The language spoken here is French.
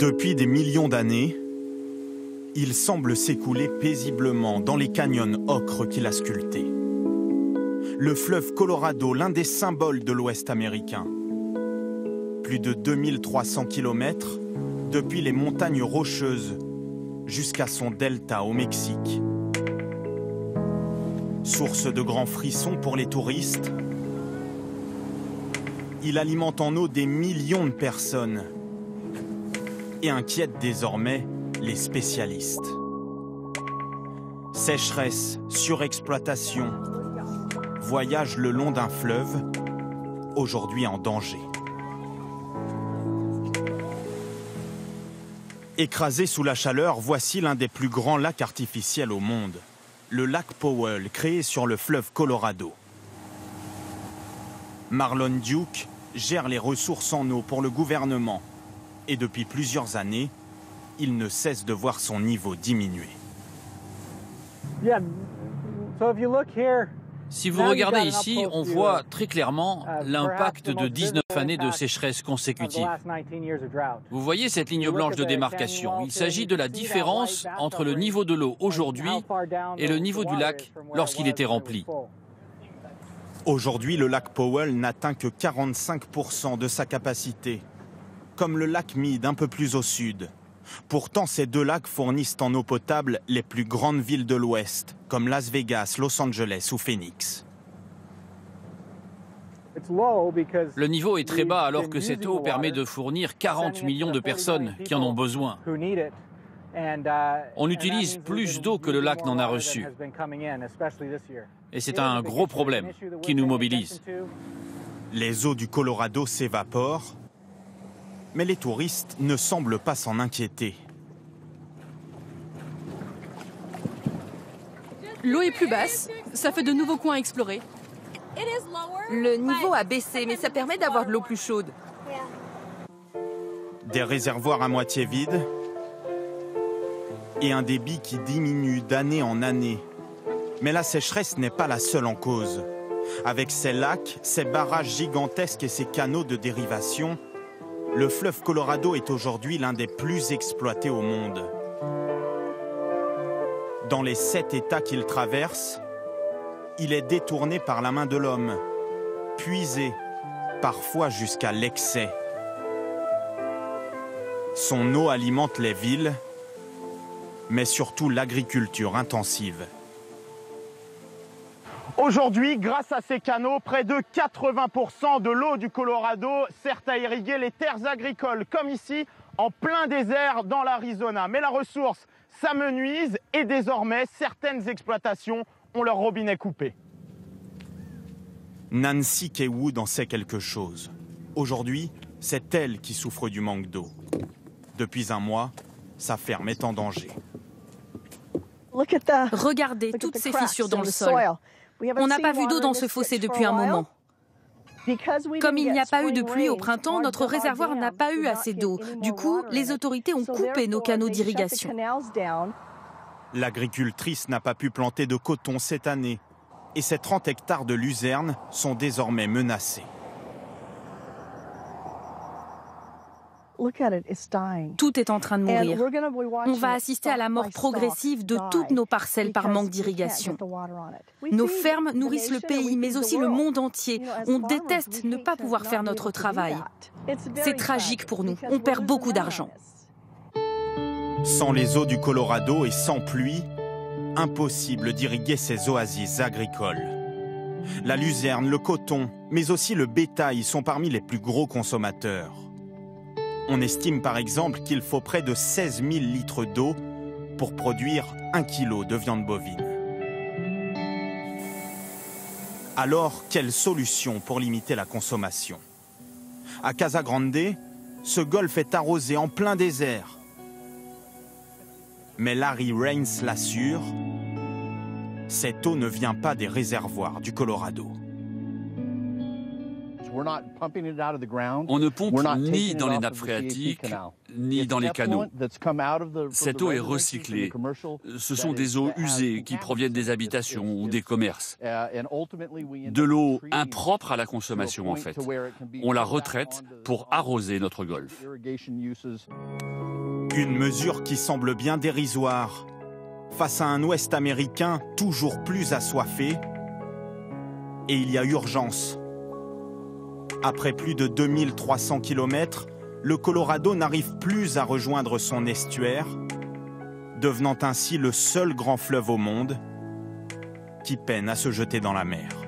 Depuis des millions d'années, il semble s'écouler paisiblement dans les canyons ocre qu'il a sculptés. Le fleuve Colorado, l'un des symboles de l'Ouest américain. Plus de 2300 km depuis les montagnes rocheuses jusqu'à son delta au Mexique. Source de grands frissons pour les touristes, il alimente en eau des millions de personnes et inquiète désormais les spécialistes. Sécheresse, surexploitation, voyage le long d'un fleuve, aujourd'hui en danger. Écrasé sous la chaleur, voici l'un des plus grands lacs artificiels au monde, le lac Powell, créé sur le fleuve Colorado. Marlon Duke gère les ressources en eau pour le gouvernement et depuis plusieurs années, il ne cesse de voir son niveau diminuer. Si vous regardez ici, on voit très clairement l'impact de 19 années de sécheresse consécutive. Vous voyez cette ligne blanche de démarcation? Il s'agit de la différence entre le niveau de l'eau aujourd'hui et le niveau du lac lorsqu'il était rempli. Aujourd'hui, le lac Powell n'atteint que 45% de sa capacité, comme le lac Mead un peu plus au sud. Pourtant, ces deux lacs fournissent en eau potable les plus grandes villes de l'Ouest, comme Las Vegas, Los Angeles ou Phoenix. Le niveau est très bas alors que cette eau permet de fournir 40 millions de personnes qui en ont besoin. On utilise plus d'eau que le lac n'en a reçu. Et c'est un gros problème qui nous mobilise. Les eaux du Colorado s'évaporent, mais les touristes ne semblent pas s'en inquiéter. L'eau est plus basse, ça fait de nouveaux coins à explorer. Le niveau a baissé, mais ça permet d'avoir de l'eau plus chaude. Des réservoirs à moitié vides et un débit qui diminue d'année en année. Mais la sécheresse n'est pas la seule en cause. Avec ses lacs, ses barrages gigantesques et ses canaux de dérivation, le fleuve Colorado est aujourd'hui l'un des plus exploités au monde. Dans les 7 États qu'il traverse, il est détourné par la main de l'homme, puisé, parfois jusqu'à l'excès. Son eau alimente les villes, mais surtout l'agriculture intensive. Aujourd'hui, grâce à ces canaux, près de 80% de l'eau du Colorado sert à irriguer les terres agricoles, comme ici, en plein désert dans l'Arizona. Mais la ressource s'amenuise et désormais, certaines exploitations ont leur robinet coupé. Nancy Kaywood en sait quelque chose. Aujourd'hui, c'est elle qui souffre du manque d'eau. Depuis un mois, sa ferme est en danger. Regardez toutes ces fissures dans le sol. On n'a pas vu d'eau dans ce fossé depuis un moment. Comme il n'y a pas eu de pluie au printemps, notre réservoir n'a pas eu assez d'eau. Du coup, les autorités ont coupé nos canaux d'irrigation. L'agricultrice n'a pas pu planter de coton cette année et ses 30 hectares de luzerne sont désormais menacés. Tout est en train de mourir. On va assister à la mort progressive de toutes nos parcelles par manque d'irrigation. Nos fermes nourrissent le pays, mais aussi le monde entier. On déteste ne pas pouvoir faire notre travail. C'est tragique pour nous. On perd beaucoup d'argent. Sans les eaux du Colorado et sans pluie, impossible d'irriguer ces oasis agricoles. La luzerne, le coton, mais aussi le bétail sont parmi les plus gros consommateurs. On estime par exemple qu'il faut près de 16 000 litres d'eau pour produire 1 kilo de viande bovine. Alors, quelle solution pour limiter la consommation? À Casa Grande, ce golfe est arrosé en plein désert. Mais Larry Rains l'assure, cette eau ne vient pas des réservoirs du Colorado. On ne pompe ni dans les nappes phréatiques, ni dans les canaux. Cette eau est recyclée. Ce sont des eaux usées qui proviennent des habitations ou des commerces. De l'eau impropre à la consommation, en fait. On la retraite pour arroser notre golfe. Une mesure qui semble bien dérisoire face à un Ouest américain toujours plus assoiffé. Et il y a urgence. Après plus de 2300 km, le Colorado n'arrive plus à rejoindre son estuaire, devenant ainsi le seul grand fleuve au monde qui peine à se jeter dans la mer.